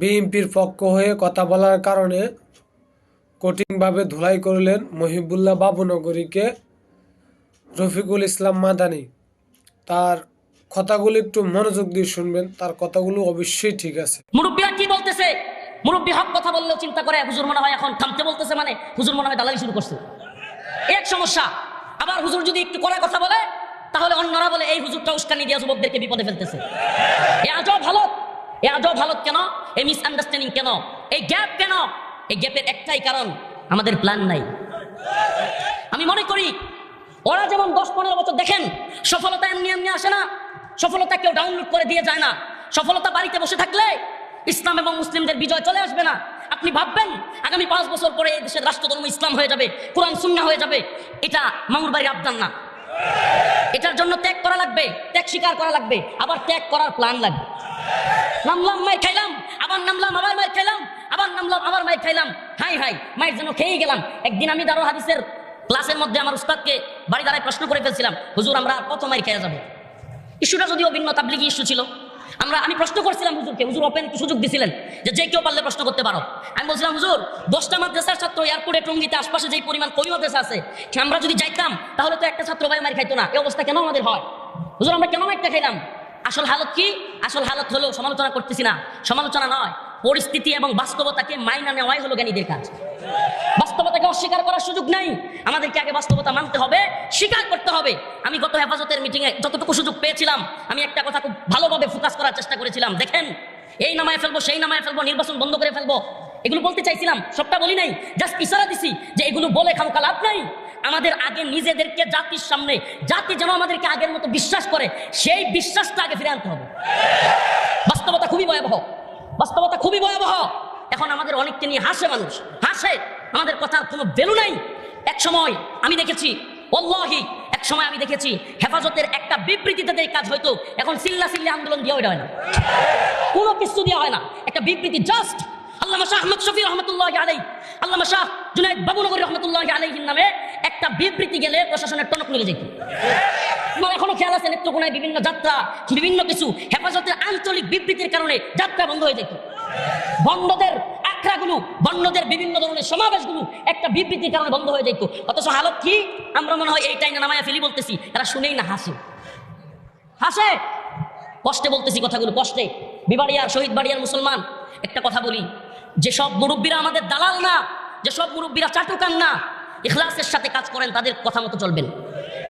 বিএনপির পক্ষ হয়ে কথা বলার কারণে কঠিনভাবে ধুলাই করলেন মহিবুল্লাহ বাবুনগরীকে রফিকুল ইসলাম মাদানী। তার কথাগুলো একটু মনোযোগ দিয়ে শুনবেন, তার কথাগুলো অবশ্যই ঠিক আছে। মুরব্বীরা কি বলতেছে? মুরব্বী হক কথা বললেও চিন্তা করে হুজুর মনে হয় এখন থামতে বলতেছে, মানে হুজুর মনে হয় দালালি শুরু করছে। এক সমস্যা। আবার হুজুর যদি একটু কড়া কথা বলে তাহলে অন্যরা বলে এই হুজুরটা উস্কানি দিয়ে যুবকদেরকে বিপদে ফেলতেছে। এ আজব হালত কেন? এই মিসআন্ডারস্ট্যান্ডিং কেন? এই গ্যাপ কেন? এই গ্যাপের একটাই কারণ, আমাদের প্ল্যান নাই। আমি মনে করি ওরা যেমন 10-15 বছর দেখেন সফলতা এমনি এমনি আসে না। সফলতা কেউ ডাউনলোড করে দিয়ে যায় না। সফলতা বাড়িতে বসে থাকলে ইসলাম এবং মুসলিমদের বিজয় চলে আসবে না। আপনি ভাববেন আগামী 5 বছর পরে এই দেশের রাষ্ট্রধর্ম ইসলাম হয়ে যাবে, কোরআন সুন্নাহ হয়ে যাবে। এটা মামুর বাড়ির আবদান না। এটার জন্য ত্যাগ করা লাগবে, ত্যাগ স্বীকার করা লাগবে, আবার ত্যাগ করার প্ল্যান লাগবে। নামলাম মায়ের খাইলাম, আবার নামলাম আবার মায়ের খাইলাম, আবার নামলাম আবার মায়ের খাইলাম। হাই মায়ের জন্য খেয়েই গেলাম। একদিন আমি দারুল হাদিসের ক্লাসের মধ্যে আমার উস্তাদকে বাড়ি দাঁড়ায় প্রশ্ন করে ফেলছিলাম, হুজুর আমরা কত মায়ের খেয়ে যাবো? ইস্যুটা যদিও ভিন্ন তাবলিগি ইস্যু ছিল। আমি প্রশ্ন করছিলাম হুজুরকে, হুজুর ওপেন সুযোগ দিছিলেন যে কেউ পারলে প্রশ্ন করতে পারো। আমি বলছিলাম হুজুর 10টা মাদ্রাসার ছাত্র এয়ারপোর্টে টঙ্গিতে আশপাশে যেই পরিমাণ কবি মাদ্রাসা আছে, আমরা যদি যাইতাম তাহলে তো একটা ছাত্র ভাই মার খাইতো না। এই অবস্থা কেন আমাদের হয়? হুজুর আমরা কেন মারটা খাইলাম? আসল হালত কি? আসল হালত হলো, সমালোচনা করতেছি না, সমালোচনা নয়, পরিস্থিতি এবং বাস্তবতাকে মাইনা নেওয়াই হলো জ্ঞানীদের কাজ। বাস্তবতাকে অস্বীকার করার সুযোগ নাই। আমাদেরকে আগে বাস্তবতা মানতে হবে, স্বীকার করতে হবে। আমি গত হেফাজতের মিটিংয়ে যতটুকু সুযোগ পেয়েছিলাম আমি একটা কথা খুব ভালোভাবে ফোকাস করার চেষ্টা করেছিলাম। দেখেন, এই নামায় ফেলবো, সেই নামায় ফেলবো, নির্বাচন বন্ধ করে ফেলবো, এগুলো বলতে চাইছিলাম। সবটা বলি নাই, জাস্ট ইশারা দিছি যে এগুলো বলে খামখা লাভ নাই। আমাদের আগে নিজেদেরকে জাতির সামনে, জাতি যেন আমাদেরকে আগের মতো বিশ্বাস করে, সেই বিশ্বাসটা আগে ফিরে আনতে হবে। বাস্তবতা খুবই ভয়াবহ। এখন আমাদের অনেককে নিয়ে হাসে মানুষ, হাসে, আমাদের কথার কোনো ভ্যালু নাই। এক সময় আমি দেখেছি, ওয়াল্লাহি এক সময় আমি দেখেছি হেফাজতের একটা বিবৃতিতে এই কাজ হয়তো, এখন চিল্লা আন্দোলন দিয়ে হয় না, কোনো কিছু দেওয়া হয় না। একটা বিবৃতি জাস্ট আল্লামা শাহ আহমদ শফি রহমতুল্লাহি আলাইহি, আল্লামা শাহ জুনায়েদ বাবুনগরী রহমতুল্লাহি আলাইহির নামে একটা বিবৃতি গেলে প্রশাসনের টনক নড়ে যেত। তোমার এখনো খেয়াল আছে নেত্রকোনায় বিভিন্ন যাত্রা, বিভিন্ন কিছু হেফাজতের আঞ্চলিক বিবৃতির কারণে যাত্রা বন্ধ হয়ে যেত। বন্ডদের আখড়াগুলো, বন্ডদের বিভিন্ন ধরনের সমাবেশগুলো একটা বিবৃতির কারণে বন্ধ হয়ে যেত। অথচ হালত কি? আমরা মনে হয় এইটাই না নামায়া ফেলি বলতেছি, এরা শুনেই না হাসে। কষ্টে বলতেছি কথাগুলো, কষ্টে। বিবাড়িয়ার, শহীদ বাড়িয়ার মুসলমান, একটা কথা বলি, যেসব মুরব্বীরা আমাদের দালাল না, যেসব মুরব্বীরা চাটুকান না, ইখলাসের সাথে কাজ করেন, তাদের কথা মতো চলবেন।